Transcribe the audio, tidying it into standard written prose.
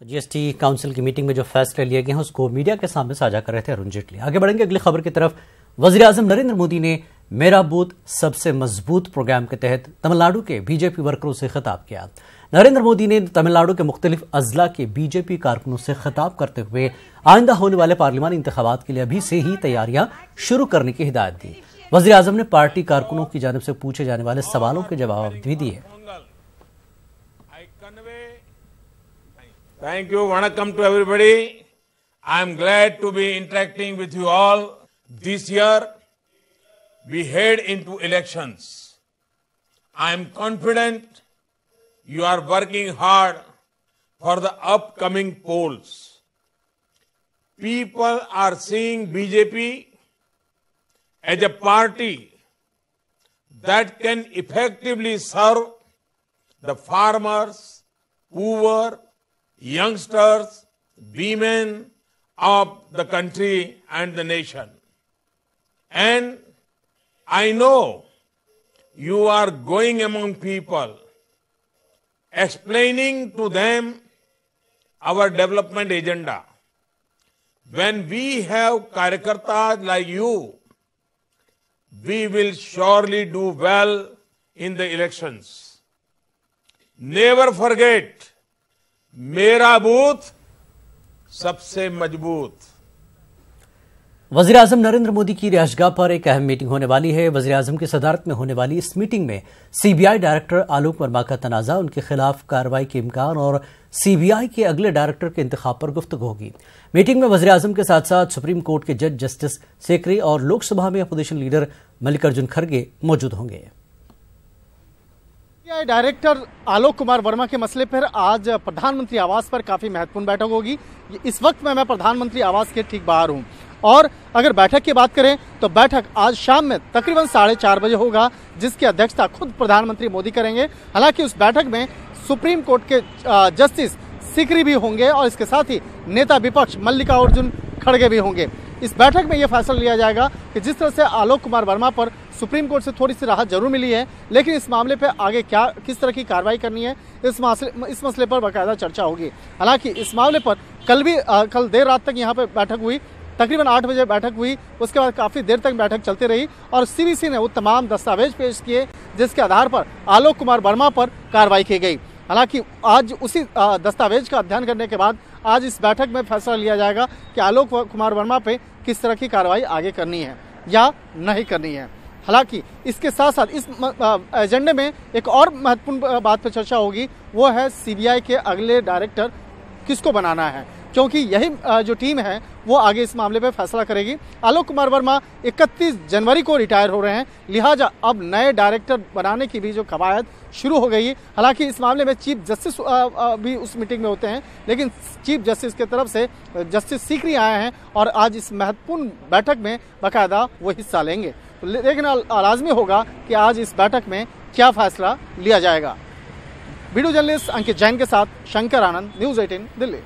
GST council की meeting में जो फैसले लिए गए हैं उसको मीडिया के सामने साझा कर रहे थे अरुण जेटली। आगे बढ़ेंगे अगली खबर की तरफ। वज़ीर-ए-आज़म नरेंद्र मोदी ने मेरा बूथ सबसे मजबूत प्रोग्राम के तहत तमिलनाडु के बीजेपी वर्करों से खिताब किया। नरेंद्र मोदी ने तमिलनाडु के मुख्तलिफ अजला के बीजेपी कारकुनों से खिताब करते हुए आइंदा होने वाले पार्लिमानी इंतखाबात के लिए अभी से ही तैयारियां शुरू करने की हिदायत दी। वज़ीर-ए-आज़म ने पार्टी कारकुनों की जानिब से पूछे जाने वाले सवालों के जवाब भी दिए। Thank you. Vanakkam to everybody. I am glad to be interacting with you all. This year, we head into elections. I am confident you are working hard for the upcoming polls. People are seeing BJP as a party that can effectively serve the farmers, poor, youngsters, women of the country and the nation. And I know you are going among people, explaining to them our development agenda. When we have karyakartas like you, we will surely do well in the elections. Never forget, मेरा booth सबसे मजबूत। वज़ीर-ए-आज़म नरेंद्र मोदी की रिहायशगाह पर एक अहम meeting होने वाली है। वज़ीर-ए-आज़म की सदारत में होने वाली इस मीटिंग में सीबीआई डायरेक्टर आलोक वर्मा का तनाज़ा, उनके खिलाफ कार्रवाई के इम्कान और सीबीआई के अगले डायरेक्टर के इंतखाब पर गुफ्तगू होगी। मीटिंग में वज़ीर-ए-आज़म के साथ साथ सुप्रीम कोर्ट के जज जस्टिस सीकरी और लोकसभा में अपोजिशन लीडर मल्लिकार्जुन खड़गे मौजूद होंगे। डायरेक्टर आलोक कुमार वर्मा के मसले पर आज प्रधानमंत्री आवास पर काफी महत्वपूर्ण बैठक होगी। इस वक्त मैं प्रधानमंत्री आवास के ठीक बाहर हूं और अगर बैठक की बात करें तो बैठक आज शाम में तकरीबन 4:30 बजे होगा, जिसकी अध्यक्षता खुद प्रधानमंत्री मोदी करेंगे। हालांकि उस बैठक में सुप्रीम कोर्ट के जस्टिस सीकरी भी होंगे और इसके साथ ही नेता विपक्ष मल्लिकार्जुन खड़गे भी होंगे। इस बैठक में यह फैसला लिया जाएगा कि जिस तरह से आलोक कुमार वर्मा पर सुप्रीम कोर्ट से थोड़ी सी राहत जरूर मिली है, लेकिन इस मामले पे आगे किस तरह की कार्रवाई करनी है, इस मसले पर बाकायदा चर्चा होगी। हालांकि इस मामले पर कल देर रात तक यहाँ पे बैठक हुई, तकरीबन 8 बजे बैठक हुई। उसके बाद काफी देर तक बैठक चलती रही और सीवीसी ने वो तमाम दस्तावेज पेश किए जिसके आधार पर आलोक कुमार वर्मा पर कार्रवाई की गई। हालांकि आज उसी दस्तावेज का अध्ययन करने के बाद आज इस बैठक में फैसला लिया जाएगा कि आलोक कुमार वर्मा पे किस तरह की कार्रवाई आगे करनी है या नहीं करनी है। हालांकि इसके साथ साथ इस एजेंडे में एक और महत्वपूर्ण बात पर चर्चा होगी, वो है सीबीआई के अगले डायरेक्टर किसको बनाना है, क्योंकि यही जो टीम है वो आगे इस मामले पे फैसला करेगी। आलोक कुमार वर्मा 31 जनवरी को रिटायर हो रहे हैं, लिहाजा अब नए डायरेक्टर बनाने की भी जो कवायद शुरू हो गई है। हालांकि इस मामले में चीफ जस्टिस भी उस मीटिंग में होते हैं, लेकिन चीफ जस्टिस की तरफ से जस्टिस सीकरी आए हैं और आज इस महत्वपूर्ण बैठक में बाकायदा वो हिस्सा लेंगे। लेकिन लाजमी होगा कि आज इस बैठक में क्या फैसला लिया जाएगा। वीडियो जर्नलिस्ट अंकित जैन के साथ शंकर आनंद, न्यूज़ 18 दिल्ली।